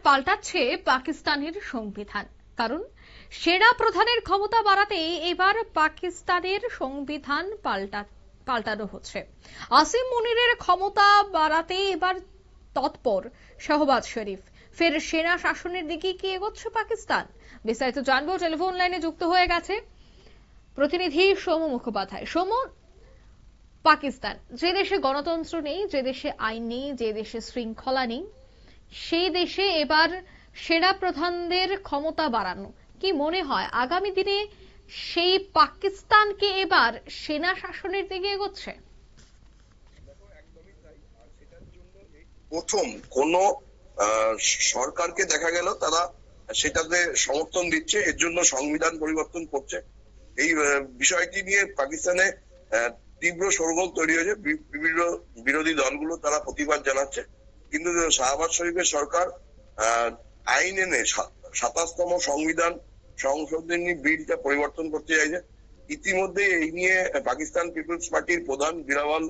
পাল্টাচ্ছে পাকিস্তানের সংবিধান। কারণ সেনা প্রধানের ক্ষমতা বাড়াতে এবার পাকিস্তানের সংবিধান পাল্টানো হচ্ছে। আসিম মুনিরের ক্ষমতা বাড়াতে এবার তৎপর শাহবাজ শরীফ। ফের সেনা শাসনের দিকে কি এগোচ্ছে পাকিস্তান? বিস্তারিত জানবো। টেলিফোন লাইনে যুক্ত হয়ে গেছে প্রতিনিধি সৌম্য মুখোপাধ্যায়। সৌম্য, পাকিস্তান যে দেশে গণতন্ত্র নেই, যে দেশে আইন নেই, যে দেশে শৃঙ্খলা নেই, সেই দেশে এবার সেনা প্রধানদের ক্ষমতা বাড়ানো, কি মনে হয় আগামী দিনে সেই পাকিস্তানকে এবার সেনা শাসনের দিকে এগোচ্ছে? প্রথম কোন সরকারকে দেখা গেল তারা সেটাতে সমর্থন দিচ্ছে, এর জন্য সংবিধান পরিবর্তন করছে। এই বিষয়টি নিয়ে পাকিস্তানে তীব্র শোরগোল তৈরি হয়েছে। বিভিন্ন বিরোধী দলগুলো তারা প্রতিবাদ জানাচ্ছে, কিন্তু শাহবাজ শরীফের সরকার আইন এনে 27তম সংবিধান সংশোধনী বিলটা পরিবর্তন করতে চাইছে। ইতিমধ্যে এই নিয়ে পাকিস্তান পিপলস পার্টির প্রধান বিরাওয়াল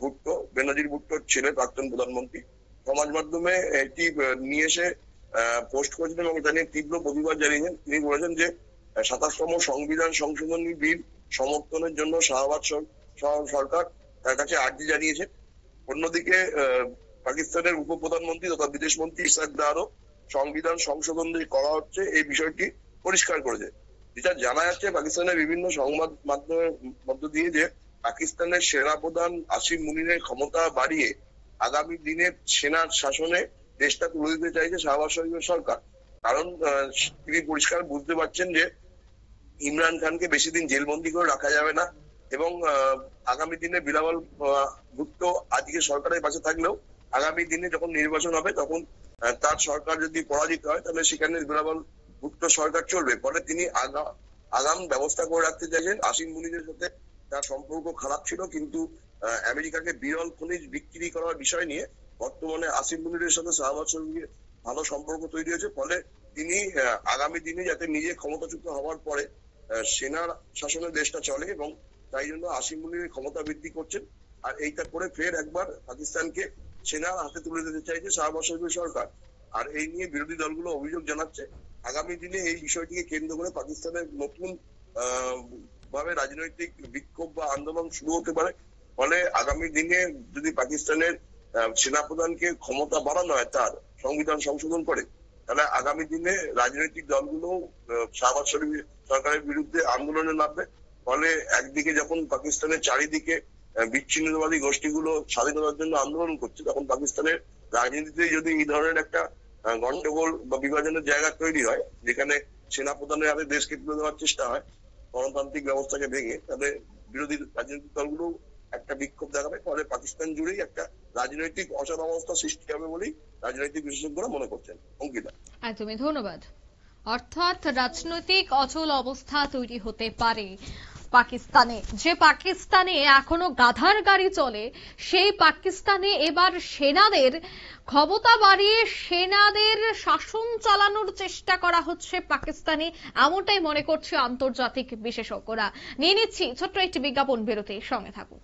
ভুট্টো, বেনজির ভুট্টোর ছেলে প্রাক্তন প্রধানমন্ত্রী, সমাজ মাধ্যমে এটি নিয়ে এসে পোস্ট করেছেন এবং এটা নিয়ে তীব্র প্রতিবাদ জানিয়েছেন। তিনি বলেছেন যে 27তম সংবিধান সংশোধনী বিল সমর্থনের জন্য শাহবাজ সরকার তার কাছে আর্জি জানিয়েছে। অন্যদিকে পাকিস্তানের উপপ্রধানমন্ত্রী তথা বিদেশ মন্ত্রী ইসাক দারও সংবিধান সংশোধন করা হচ্ছে এই বিষয়টি পরিষ্কার করেছে। যেটা জানা যাচ্ছে পাকিস্তানের বিভিন্ন সংবাদ মাধ্যমের মধ্য দিয়ে যে পাকিস্তানের সেনাপ্রধান আসিম মুনিরের ক্ষমতা বাড়িয়ে আগামী দিনে সেনার শাসনে দেশটা তুলে দিতে চাইছে শাহবাজ শরীফের সরকার। কারণ তিনি পরিষ্কার বুঝতে পারছেন যে ইমরান খানকে বেশি দিন জেলবন্দি করে রাখা যাবে না, এবং আগামী দিনে বিরাওয়াল ভুট্টো আজকে সরকারের পাশে থাকলেও আগামী দিনে যখন নির্বাচন হবে তখন তার সরকার যদি পরাজিত হয় তাহলে সেখানে বিরাওয়াল ভুট্টো সরকার চলবে। ফলে তিনি আগাম ব্যবস্থা করে রাখতে চাইছেন। আসিম মুনিরের সাথে তার সম্পর্ক খারাপ ছিল, কিন্তু আমেরিকাকে বিরল খনিজ বিক্রি করার বিষয় নিয়ে বর্তমানে আসিম মুনিরের সাথে শাহবাজ শরীফের ভালো সম্পর্ক তৈরি হয়েছে। ফলে তিনি আগামী দিনে যাতে নিজে ক্ষমতাচ্যুত হওয়ার পরে সেনার শাসনে দেশটা চলে, এবং তাই জন্য আসিম মুনিরের ক্ষমতা বৃদ্ধি করছেন। আর এইটা করে ফের একবার পাকিস্তানকে সেনার হাতে তুলে দিতে চাইছে শাহবাজ শরীফের সরকার। আর এই নিয়ে বিরোধী দলগুলো অভিযোগ জানাচ্ছে আগামী দিনে এই বিষয়টিকে কেন্দ্র করে পাকিস্তানের নতুন ভাবে রাজনৈতিক বিক্ষোভ বা আন্দোলন শুরু হতে পারে। ফলে আগামী দিনে যদি পাকিস্তানের সেনাপ্রধানকে ক্ষমতা বাড়ানো হয় তার সংবিধান সংশোধন করে, তাহলে আগামী দিনে রাজনৈতিক দলগুলো শাহবাজ শরীফ সরকারের বিরুদ্ধে আন্দোলনে নামবে। ফলে একদিকে যখন পাকিস্তানের চারিদিকে বিচ্ছিন্নতাবাদী গোষ্ঠীগুলো স্বাধীনতার জন্য আন্দোলন করছে, তখন পাকিস্তানের রাজনীতিতে যদি এই ধরনের একটা গন্ডগোল বা বিভাজনের জায়গা তৈরি হয়, যেখানে সেনাপ্রধানের হাতে দেশকে তুলে দেওয়ার চেষ্টা হয় গণতান্ত্রিক ব্যবস্থাকে ভেঙে, তাহলে বিরোধী রাজনৈতিক দলগুলো একটা বিক্ষোভ দেখাবে। ফলে পাকিস্তান জুড়েই একটা রাজনৈতিক অচলাবস্থা সৃষ্টি হবে বলেই রাজনৈতিক বিশেষজ্ঞরা মনে করছেন। অঙ্কিতা, একদমই ধন্যবাদ। অর্থাৎ রাজনৈতিক অচল অবস্থা তৈরি হতে পারে পাকিস্তানে। যে পাকিস্তানে এখনো গাধার গাড়ি চলে, সেই পাকিস্তানে এবার সেনাদের ক্ষমতা বাড়িয়ে সেনাদের শাসন চালানোর চেষ্টা করা হচ্ছে পাকিস্তানে, এমনটাই মনে করছে আন্তর্জাতিক বিশেষজ্ঞরা। নিয়ে নিচ্ছি ছোট্ট একটি বিজ্ঞাপন বিরতি, সঙ্গে থাকুন।